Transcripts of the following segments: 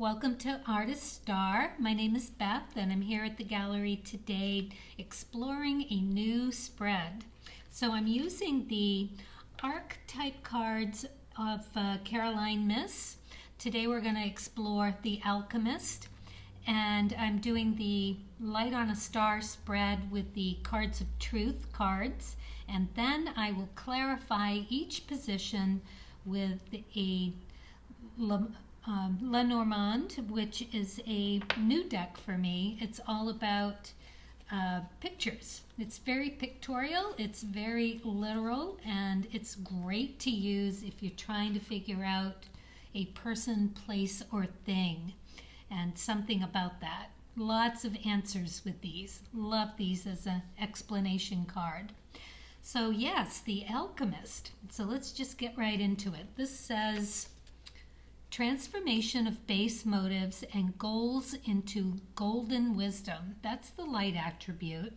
Welcome to Artist Star. My name is Beth and I'm here at the gallery today exploring a new spread. So I'm using the Archetype cards of Caroline Myss. Today we're going to explore the Alchemist, and I'm doing the Light on a Star spread with the Cards of Truth cards, and then I will clarify each position with a Lenormand, which is a new deck for me. It's all about pictures. It's very pictorial, it's very literal, and it's great to use if you're trying to figure out a person, place, or thing, and something about that. Lots of answers with these. Love these as an explanation card. So yes, the Alchemist. So let's just get right into it. This says, transformation of base motives and goals into golden wisdom. That's the light attribute.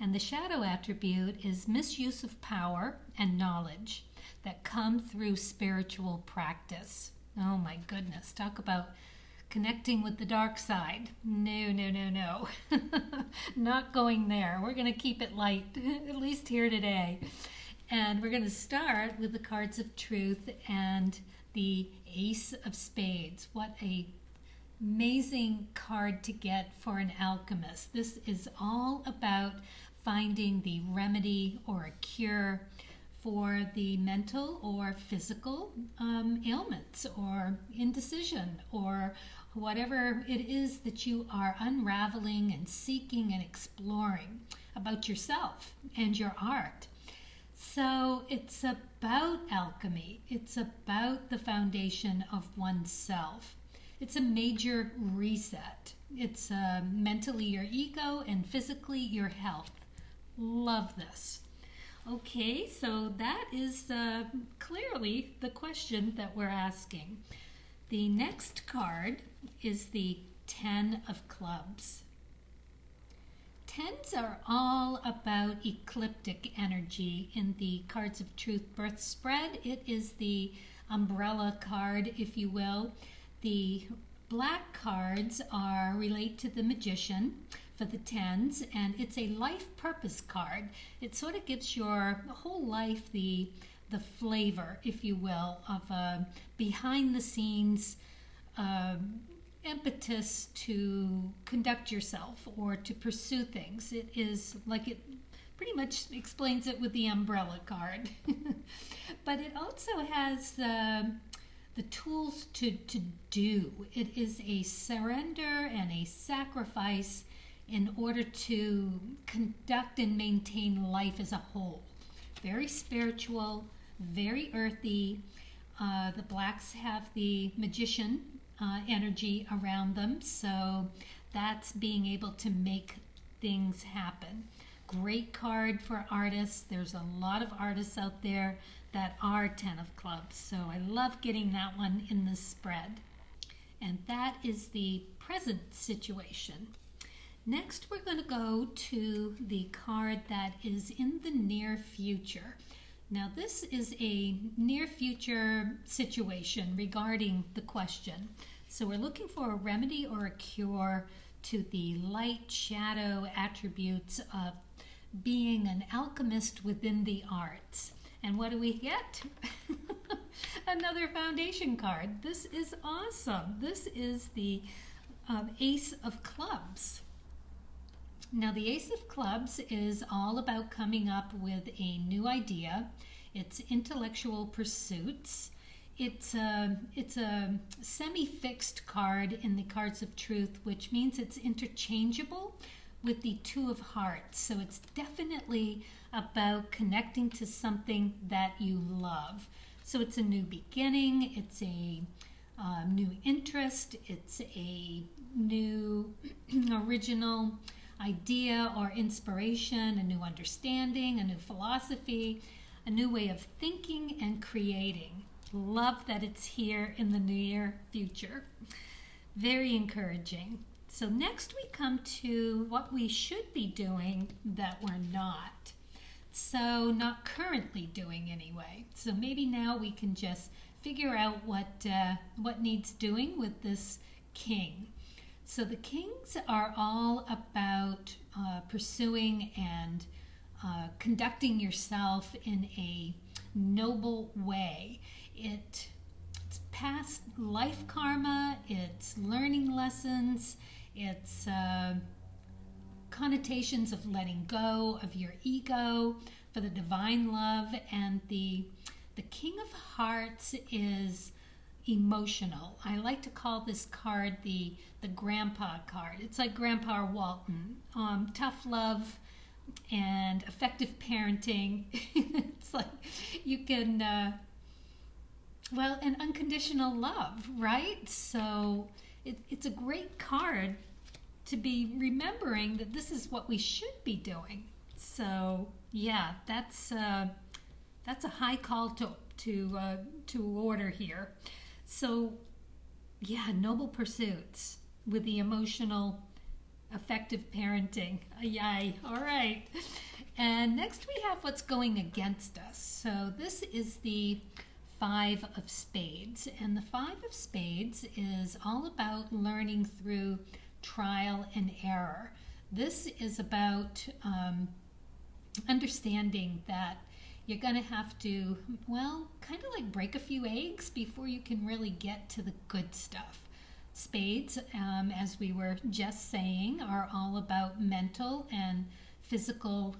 And the shadow attribute is misuse of power and knowledge that come through spiritual practice. Oh my goodness, talk about connecting with the dark side. No. Not going there. We're going to keep it light, at least here today. And we're going to start with the cards of truth and the Ace of Spades. What a amazing card to get for an alchemist. This is all about finding the remedy or a cure for the mental or physical ailments or indecision or whatever it is that you are unraveling and seeking and exploring about yourself and your art. So it's about alchemy. It's about the foundation of oneself. It's a major reset. It's mentally your ego and physically your health. Love this. Okay, so that is clearly the question that we're asking. The next card is the Ten of Clubs. Tens are all about ecliptic energy in the Cards of Truth birth spread. It is the umbrella card, if you will. The black cards relate to the magician for the tens, and it's a life purpose card. It sort of gives your whole life the flavor, if you will, of a behind the scenes impetus to conduct yourself or to pursue things. It is like, it pretty much explains it with the umbrella card. But it also has the tools to do. It is a surrender and a sacrifice in order to conduct and maintain life as a whole. Very spiritual, very earthy. The blacks have the magician energy around them, so that's being able to make things happen. Great card for artists. There's a lot of artists out there that are Ten of Clubs, so I love getting that one in the spread. And that is the present situation. Next, we're going to go to the card that is in the near future. Now, this is a near future situation regarding the question. So we're looking for a remedy or a cure to the light shadow attributes of being an alchemist within the arts. And what do we get? Another foundation card. This is awesome. This is the Ace of Clubs. Now, the Ace of Clubs is all about coming up with a new idea. It's intellectual pursuits. It's a semi-fixed card in the Cards of Truth, which means it's interchangeable with the Two of Hearts. So it's definitely about connecting to something that you love. So it's a new beginning. It's a new interest. It's a new original idea or inspiration, a new understanding, a new philosophy, a new way of thinking and creating. Love that it's here in the near future. Very encouraging. So next we come to what we should be doing that we're not. So not currently doing anyway. So maybe now we can just figure out what needs doing with this king. So the kings are all about pursuing and conducting yourself in a noble way. It's past life karma, it's learning lessons, it's connotations of letting go of your ego for the divine love. And the King of Hearts is emotional. I like to call this card the grandpa card. It's like Grandpa Walton. Tough love and effective parenting. It's like you can, and unconditional love, right? So it's a great card to be remembering that this is what we should be doing. So yeah, that's a high call to order here. So yeah, noble pursuits with the emotional, effective parenting. Yay! All right. And next we have what's going against us. So this is the Five of Spades, and the Five of Spades is all about learning through trial and error. This is about understanding that you're going to have to, kind of like break a few eggs before you can really get to the good stuff. Spades, as we were just saying, are all about mental and physical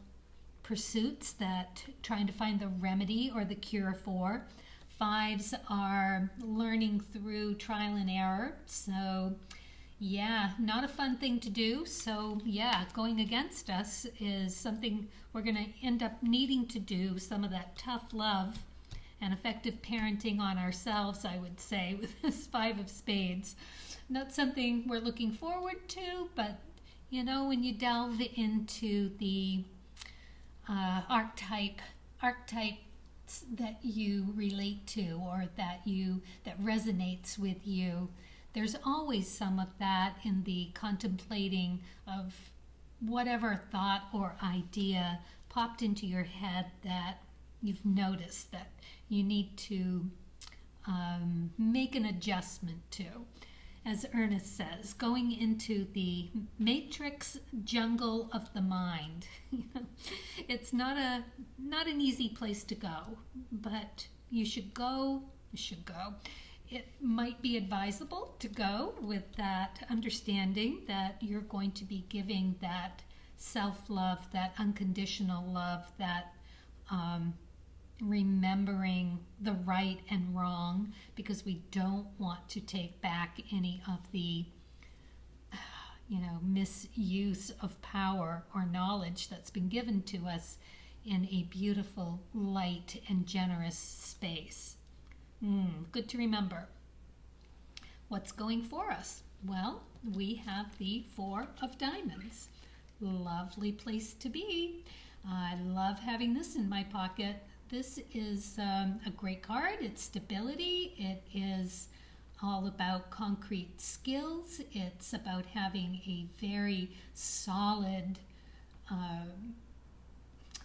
pursuits that trying to find the remedy or the cure for. Fives are learning through trial and error. So yeah, not a fun thing to do. So yeah, going against us is something we're going to end up needing to do, some of that tough love and effective parenting on ourselves, I would say, with this Five of Spades. Not something we're looking forward to, but when you delve into the archetypes that you relate to or that resonates with you, there's always some of that in the contemplating of whatever thought or idea popped into your head that you've noticed that you need to make an adjustment to. As Ernest says, going into the matrix jungle of the mind. It's not an easy place to go, but you should go. It might be advisable to go with that understanding that you're going to be giving that self-love, that unconditional love, that remembering the right and wrong, because we don't want to take back any of the misuse of power or knowledge that's been given to us in a beautiful, light, and generous space. Good to remember. What's going for us? Well, we have the Four of Diamonds. Lovely place to be. I love having this in my pocket. This is a great card. It's stability. It is all about concrete skills. It's about having a very solid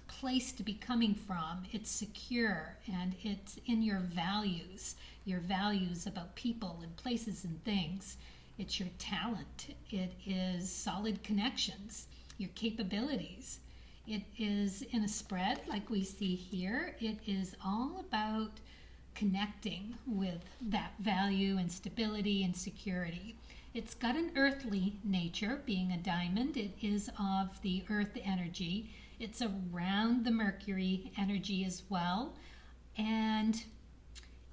place to be coming from. It's secure, and it's in your values about people and places and things. It's your talent. It is solid connections, your capabilities. It is in a spread like we see here. It is all about connecting with that value and stability and security. It's got an earthly nature, being a diamond. It is of the earth energy. It's around the Mercury energy as well. And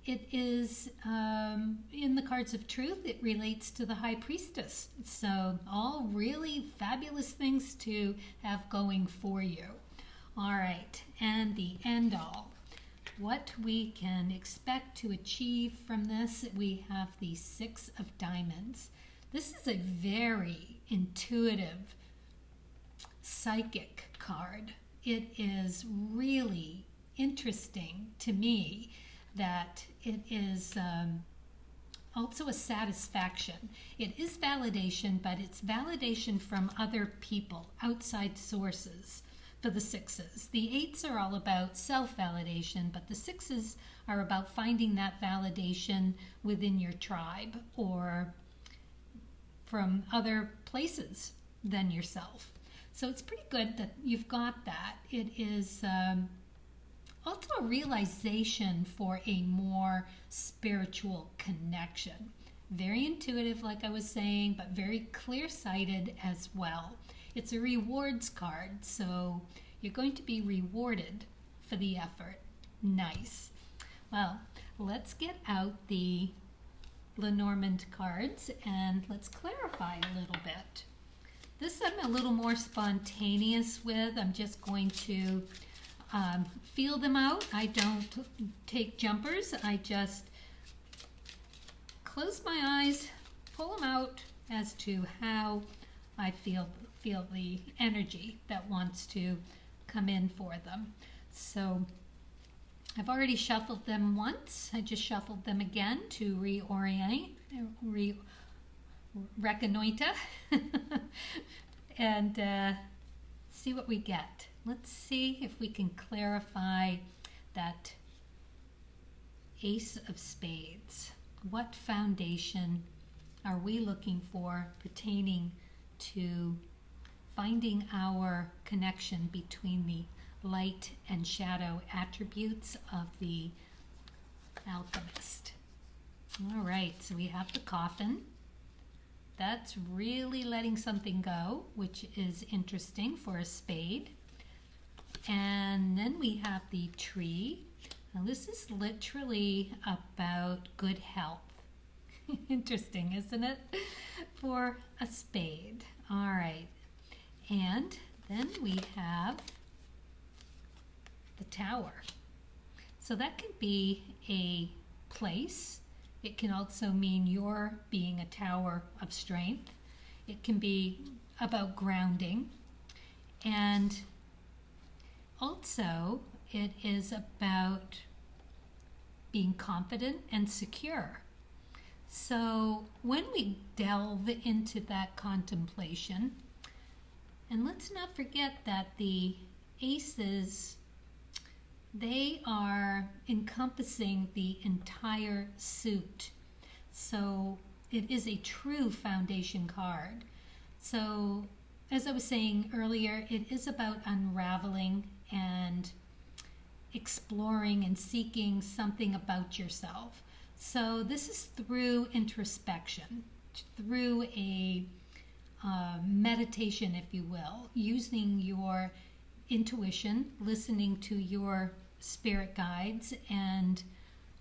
it is, in the cards of truth, it relates to the High Priestess. So all really fabulous things to have going for you. All right, and the end all. What we can expect to achieve from this, we have the Six of Diamonds. This is a very intuitive, psychic card. It is really interesting to me that it is also a satisfaction. It is validation, but it's validation from other people, outside sources for the sixes. The eights are all about self-validation, but the sixes are about finding that validation within your tribe or from other places than yourself. So it's pretty good that you've got that. It is also a realization for a more spiritual connection. Very intuitive, like I was saying, but very clear-sighted as well. It's a rewards card, so you're going to be rewarded for the effort. Nice. Well, let's get out the Lenormand cards and let's clarify a little bit. This I'm a little more spontaneous with. I'm just going to feel them out. I don't take jumpers. I just close my eyes, pull them out as to how I feel the energy that wants to come in for them. So I've already shuffled them once. I just shuffled them again to reconnoiter and see what we get. Let's see if we can clarify that Ace of Spades. What foundation are we looking for pertaining to finding our connection between the light and shadow attributes of the Alchemist? All right, so we have the Coffin. That's really letting something go, which is interesting for a spade. And then we have the Tree. Now this is literally about good health. Interesting, isn't it? For a spade. All right. And then we have the Tower. So that can be a place. It can also mean you're being a tower of strength. It can be about grounding. And also it is about being confident and secure. So when we delve into that contemplation, and let's not forget that the aces, they are encompassing the entire suit. So it is a true foundation card. So as I was saying earlier, it is about unraveling and exploring and seeking something about yourself. So this is through introspection, through a meditation, if you will, using your intuition, listening to your spirit guides, and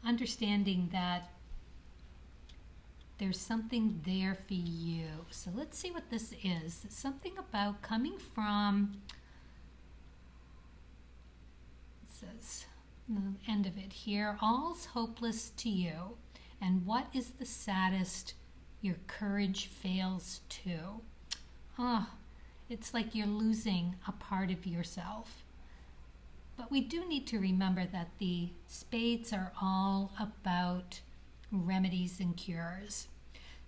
understanding that there's something there for you. So let's see what this is. Something about coming from, it says, the end of it here, all's hopeless to you, and what is the saddest your courage fails to? It's like you're losing a part of yourself. But we do need to remember that the spades are all about remedies and cures.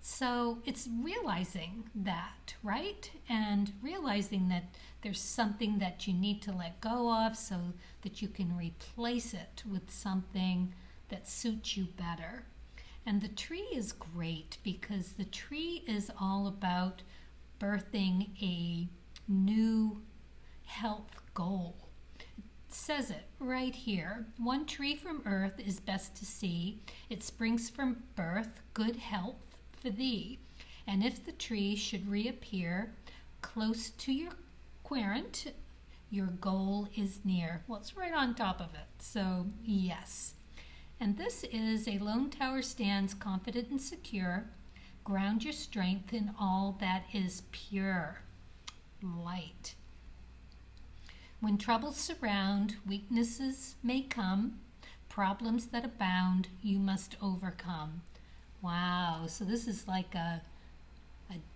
So it's realizing that, right? And realizing that there's something that you need to let go of so that you can replace it with something that suits you better. And the Tree is great because the Tree is all about birthing a new health goal. It says it right here. One tree from earth is best to see. It springs from birth, good health for thee. And if the tree should reappear close to your querent, your goal is near. Well, it's right on top of it. So, yes. And this is a lone tower stands confident and secure. Ground your strength in all that is pure. Light. When troubles surround, weaknesses may come. Problems that abound, you must overcome. Wow, so this is like a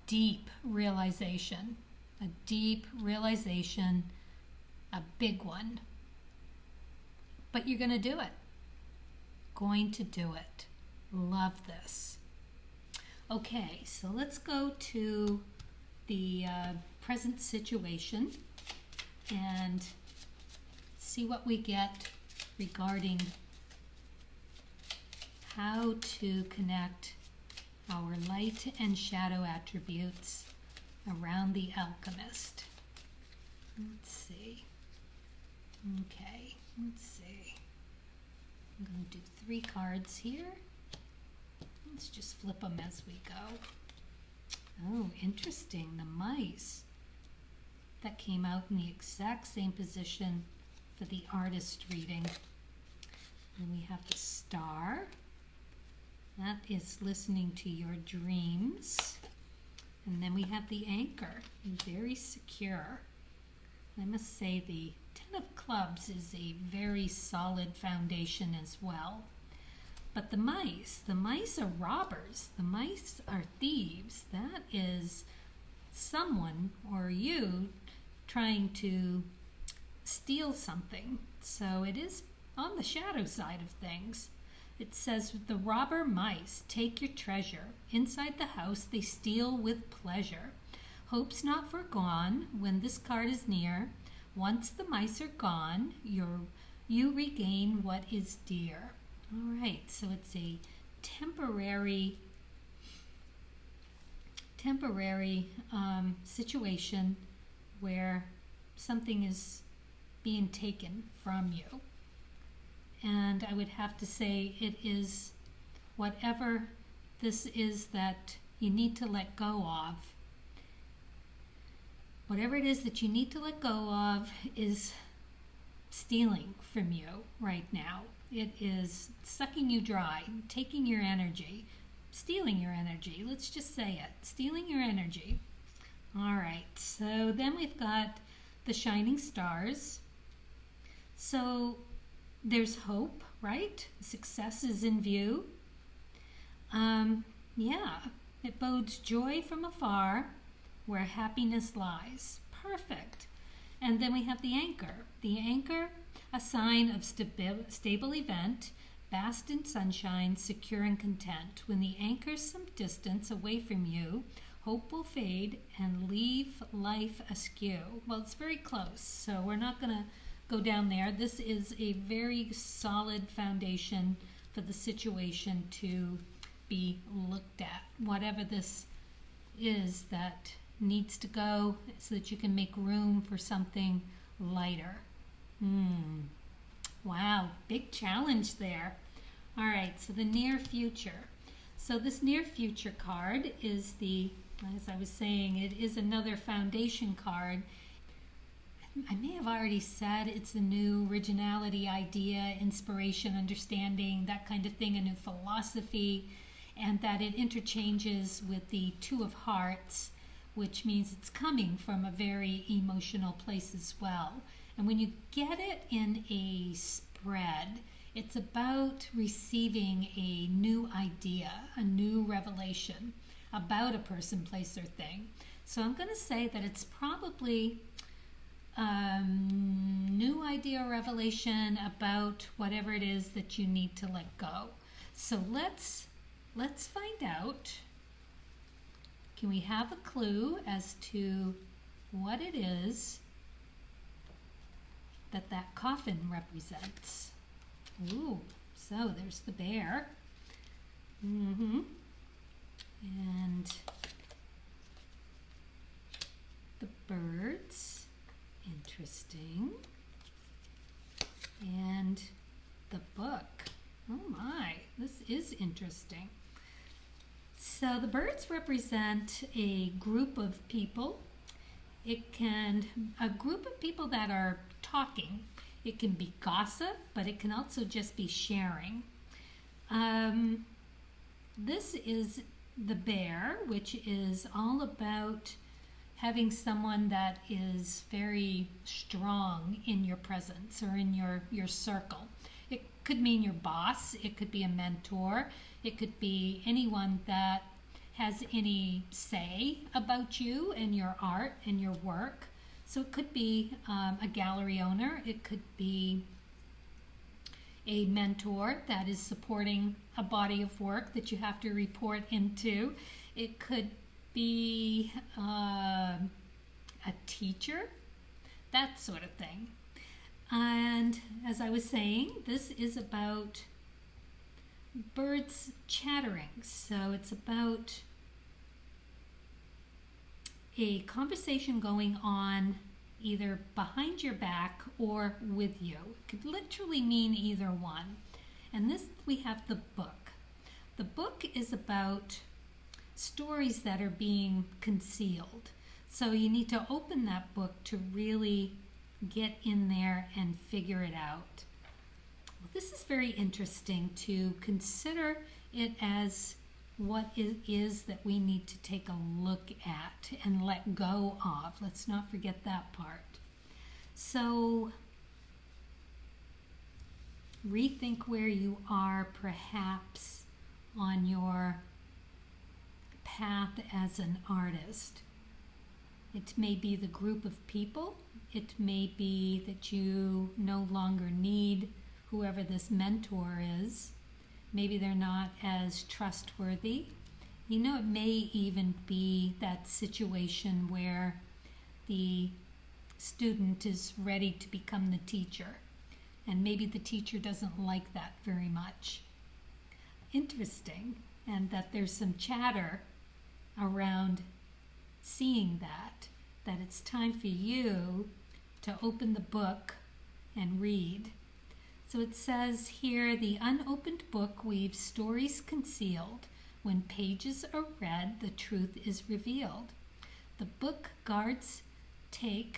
deep realization. A deep realization, a big one. But you're going to do it. Going to do it. Love this. Okay, so let's go to the present situation and see what we get regarding how to connect our light and shadow attributes around the Alchemist. Let's see. Okay, let's see. I'm going to do 3 cards here. Let's just flip them as we go. Oh, interesting, the mice. That came out in the exact same position for the artist reading. And we have the star. That is listening to your dreams. And then we have the anchor, very secure. I must say the 10 of clubs is a very solid foundation as well. But the mice are robbers. The mice are thieves. That is someone or you trying to steal something. So it is on the shadow side of things. It says, the robber mice take your treasure. Inside the house they steal with pleasure. Hope's not forgone when this card is near. Once the mice are gone, you regain what is dear. All right, so it's a temporary situation where something is being taken from you. And I would have to say it is whatever this is that you need to let go of. Whatever it is that you need to let go of is stealing from you right now. It is sucking you dry, taking your energy, stealing your energy. Let's just say it, stealing your energy. All right, so then we've got the shining stars. So there's hope, right? Success is in view. Yeah, it bodes joy from afar where happiness lies. Perfect. And then we have the anchor. The anchor, a sign of stable event, basked in sunshine, secure and content. When the anchor's some distance away from you, hope will fade and leave life askew. Well, it's very close, so we're not going to go down there. This is a very solid foundation for the situation to be looked at. Whatever this is that needs to go so that you can make room for something lighter. Wow, big challenge there. All right, so the near future. So this near future card is as I was saying, it is another foundation card. I may have already said it's a new originality, idea, inspiration, understanding, that kind of thing, a new philosophy, and that it interchanges with the 2 of Hearts, which means it's coming from a very emotional place as well. And when you get it in a spread, it's about receiving a new idea, a new revelation about a person, place, or thing. So I'm going to say that it's probably new idea or revelation about whatever it is that you need to let go. So let's find out. Can we have a clue as to what it is that coffin represents? Ooh, so there's the bear. And the birds. Interesting. And the book. Oh my, this is interesting. So the birds represent a group of people. A group of people that are talking. It can be gossip, but it can also just be sharing. This is the bear, which is all about having someone that is very strong in your presence or in your circle. It could mean your boss, it could be a mentor, it could be anyone that has any say about you and your art and your work. So it could be a gallery owner, it could be a mentor that is supporting a body of work that you have to report into. It could be a teacher, that sort of thing. And as I was saying, this is about birds chattering. So it's about a conversation going on either behind your back or with you. It could literally mean either one. And this, we have the book. The book is about stories that are being concealed. So you need to open that book to really get in there and figure it out. Well, this is very interesting to consider it as what it is that we need to take a look at and let go of. Let's not forget that part. So rethink where you are perhaps on your path as an artist. It may be the group of people. It may be that you no longer need whoever this mentor is. Maybe they're not as trustworthy. You know, it may even be that situation where the student is ready to become the teacher, and maybe the teacher doesn't like that very much. Interesting, and that there's some chatter around seeing that it's time for you to open the book and read. So it says here, the unopened book weaves stories concealed. When pages are read, the truth is revealed. The book guards tales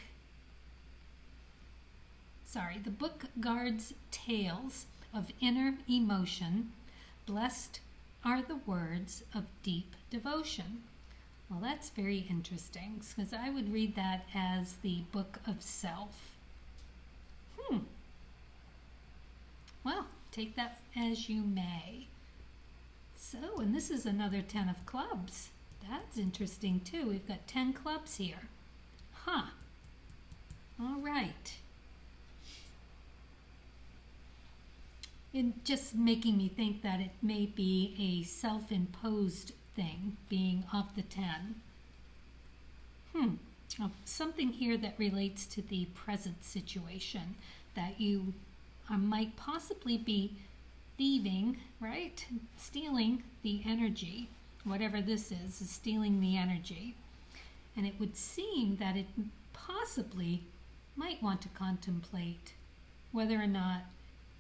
of inner emotion. Blessed are the words of deep devotion. Well, that's very interesting, because I would read that as the book of self. Well, take that as you may. So, and this is another 10 of clubs. That's interesting too. We've got 10 clubs here. Huh. All right. It just making me think that it may be a self-imposed thing, being of the 10. Something here that relates to the present situation, that you might possibly be thieving, right? Stealing the energy. Whatever this is stealing the energy. And it would seem that it possibly might want to contemplate whether or not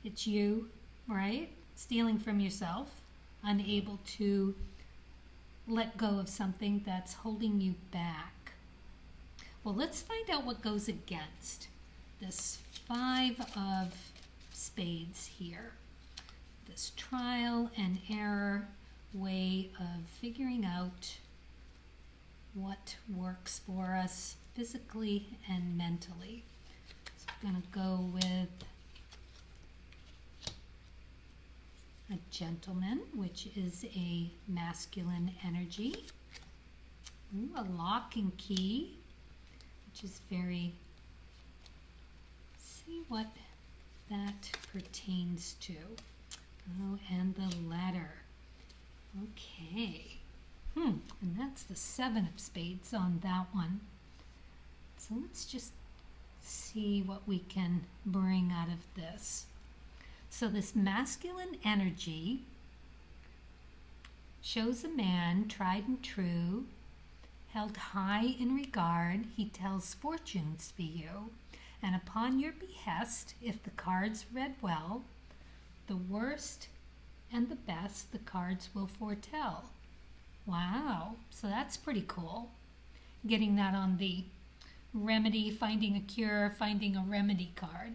it's you, right? Stealing from yourself, unable to let go of something that's holding you back. Well, let's find out what goes against this 5 of spades here. This trial and error way of figuring out what works for us physically and mentally. So I'm going to go with a gentleman, which is a masculine energy. Ooh, a lock and key, which is very, see what that pertains to. Oh, and the ladder. Okay. And that's the 7 of spades on that one. So let's just see what we can bring out of this. So this masculine energy shows a man tried and true, held high in regard. He tells fortunes for you, and upon your behest, if the cards read well, the worst and the best the cards will foretell. Wow, so that's pretty cool. Getting that on the remedy, finding a cure, finding a remedy card.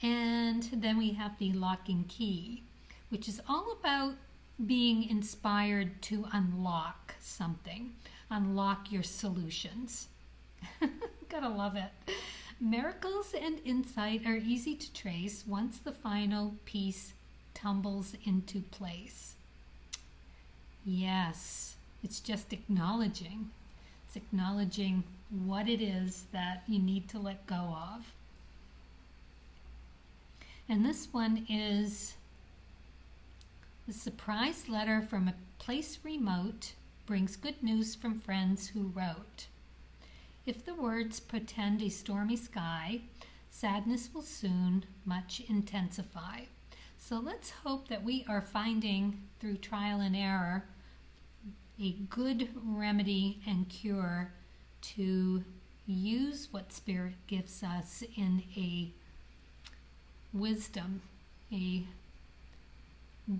And then we have the lock and key, which is all about being inspired to unlock something, unlock your solutions. Gotta love it. Miracles and insight are easy to trace once the final piece tumbles into place. Yes, it's just acknowledging. It's acknowledging what it is that you need to let go of. And this one is the surprise letter from a place remote brings good news from friends who wrote. If the words portend a stormy sky, sadness will soon much intensify. So let's hope that we are finding, through trial and error, a good remedy and cure to use what Spirit gives us in a wisdom, a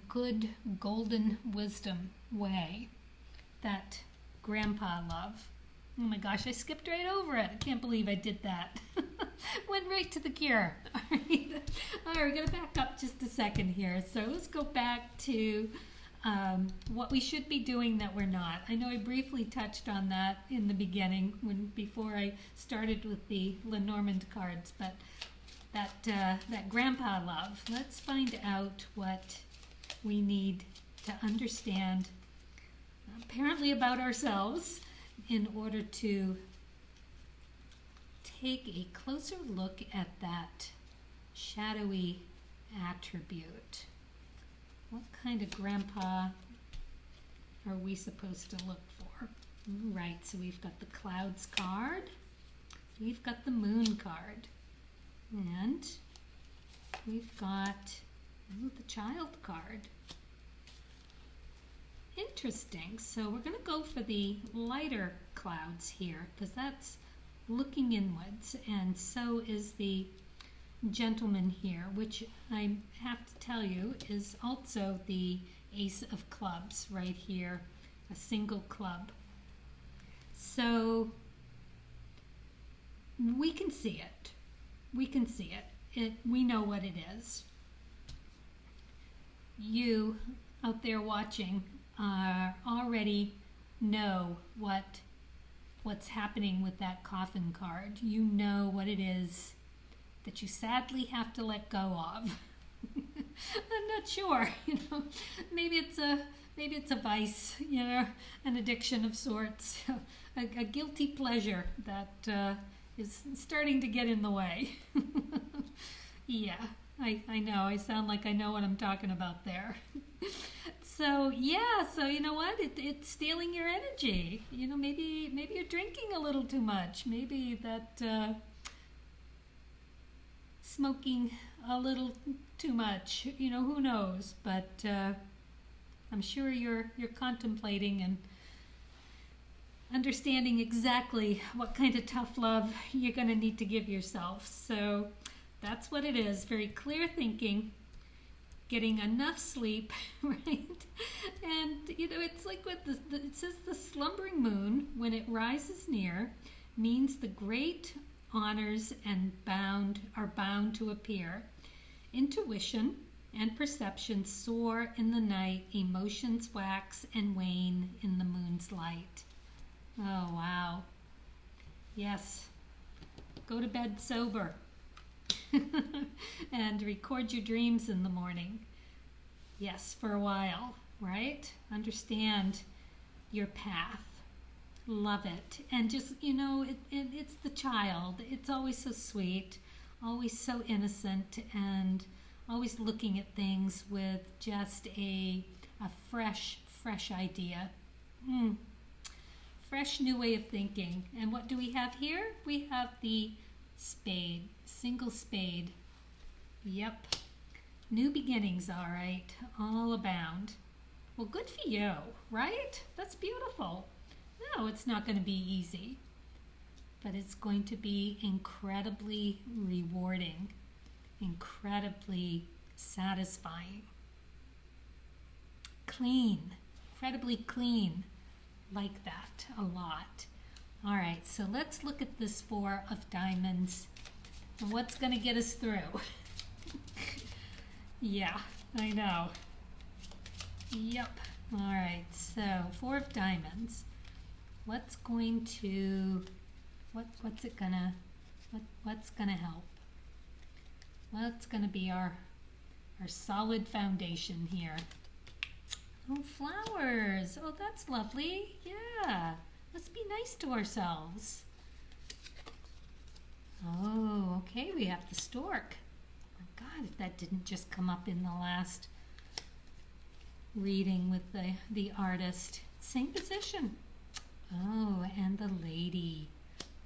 good golden wisdom way that Grandpa love. Oh my gosh, I skipped right over it. I can't believe I did that. Went right to the cure. All right, we're going to back up just a second here. So let's go back to what we should be doing that we're not. I know I briefly touched on that in the beginning before I started with the Lenormand cards, but that Grandpa love. Let's find out what we need to understand, apparently about ourselves, in order to take a closer look at that shadowy attribute. What kind of Grandpa are we supposed to look for? All right, so we've got the Clouds card, we've got the Moon card, and we've got the Child card. Interesting. So we're going to go for the lighter clouds here, because that's looking inwards, and so is the Gentleman here, which I have to tell you is also the Ace of Clubs right here, a single club. So we can see it. We can see it. We know what it is. You out there watching already know what's happening with that Coffin card. You know what it is that you sadly have to let go of. I'm not sure, maybe it's a vice, an addiction of sorts, a guilty pleasure that is starting to get in the way. Yeah, I know, I sound like I know what I'm talking about there. So you know what? It's stealing your energy. Maybe you're drinking a little too much. Maybe that smoking a little too much. Who knows? But I'm sure you're contemplating and understanding exactly what kind of tough love you're going to need to give yourself. So that's what it is. Very clear thinking. Getting enough sleep, right? And, it's like what it says, the slumbering moon, when it rises near, means the great honors are bound to appear. Intuition and perception soar in the night, emotions wax and wane in the moon's light. Oh, wow. Yes. Go to bed sober. And record your dreams in the morning. Yes, for a while, right? Understand your path. Love it. And just, it's the child. It's always so sweet, always so innocent, and always looking at things with just a fresh idea. Fresh new way of thinking. And what do we have here? We have the spade, single spade. Yep. New beginnings, all right. All abound. Well, good for you, right? That's beautiful. No, it's not going to be easy, but it's going to be incredibly rewarding, incredibly satisfying. Clean, incredibly clean. Like that a lot. All right, so let's look at this 4 of diamonds and what's going to get us through. Yeah, I know. Yep. All right, so 4 of diamonds. What's going to, what's it gonna, what's gonna help? What's gonna be our solid foundation here? Oh, flowers. Oh, that's lovely. Yeah. Let's be nice to ourselves. Oh, okay. We have the stork. Oh, God, if that didn't just come up in the last reading with the artist. Same position. Oh, and the lady.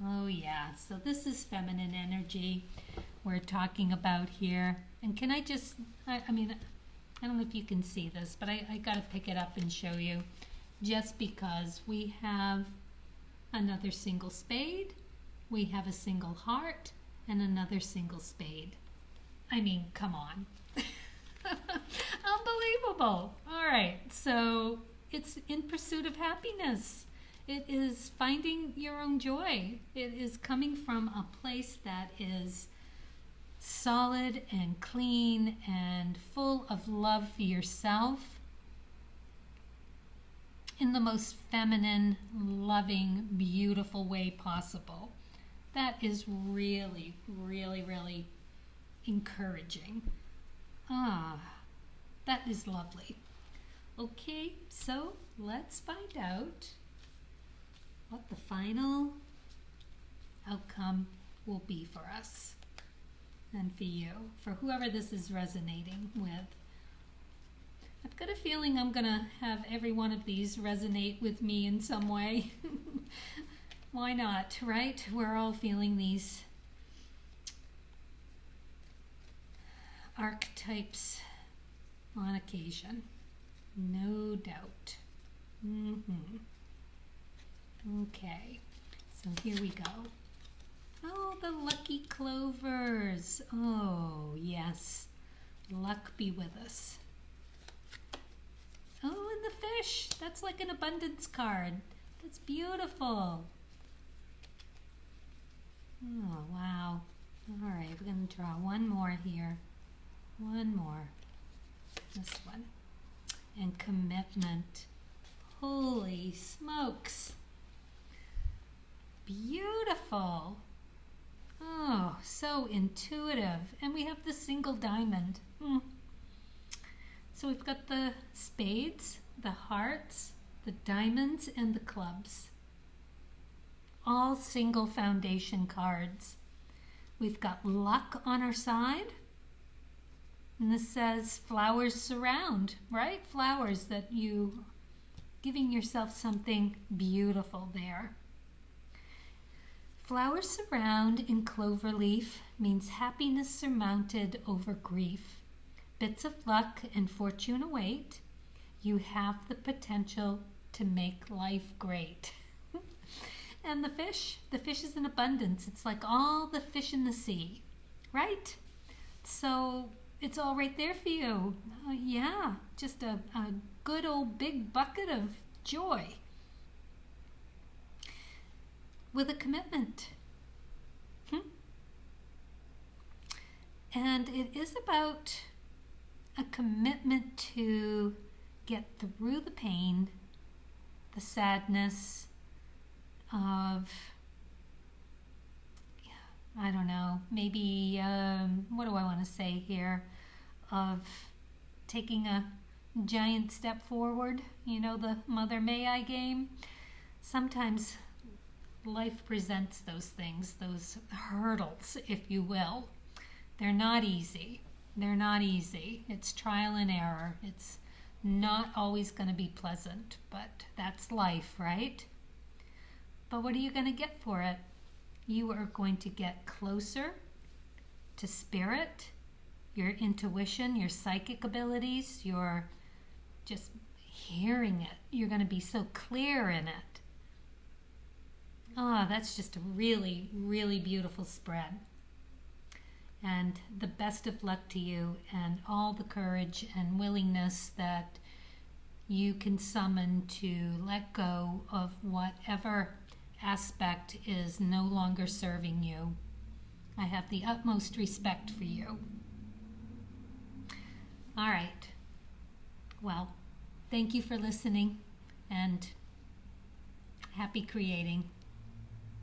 Oh, yeah. So this is feminine energy. we're talking about here. And can I just, I mean, I don't know if you can see this, but I got to pick it up and show you, just because we have another single spade, we have a single heart, and another single spade. I mean, come on. Unbelievable. All right, so it's in pursuit of happiness. It is finding your own joy. It is coming from a place that is solid and clean and full of love for yourself in the most feminine, loving, beautiful way possible. That is really, really, really encouraging. That is lovely. Okay, so let's find out what the final outcome will be for us and for you, for whoever this is resonating with. I've got a feeling I'm going to have every one of these resonate with me in some way. Why not, right? We're all feeling these archetypes on occasion, no doubt. Okay, so here we go. Oh, the lucky clovers. Oh, yes. Luck be with us. Oh, and the fish. That's like an abundance card. That's beautiful. Oh, wow. All right, we're going to draw one more here. One more. This one. And commitment. Holy smokes. Beautiful. Oh, so intuitive. And we have the single diamond. So we've got the spades, the hearts, the diamonds, and the clubs. All single foundation cards. We've got luck on our side. And this says flowers surround, right? Flowers, that you giving yourself something beautiful there. Flowers surround in clover leaf means happiness surmounted over grief. Bits of luck and fortune await. You have the potential to make life great. And the fish is in abundance. It's like all the fish in the sea, right? So it's all right there for you. Yeah, just a good old big bucket of joy. With a commitment. And it is about a commitment to get through the pain, the sadness of, I don't know, maybe, what do I want to say here, of taking a giant step forward, you know, the Mother May I game. Sometimes life presents those things, those hurdles, if you will. They're not easy. They're not easy. It's trial and error. It's not always going to be pleasant, but that's life, right? But what are you going to get for it? You are going to get closer to spirit, your intuition, your psychic abilities, your just hearing it. You're going to be so clear in it. Oh, that's just a really, really beautiful spread. And the best of luck to you, and all the courage and willingness that you can summon to let go of whatever aspect is no longer serving you. I have the utmost respect for you. All right. Well, thank you for listening, and happy creating.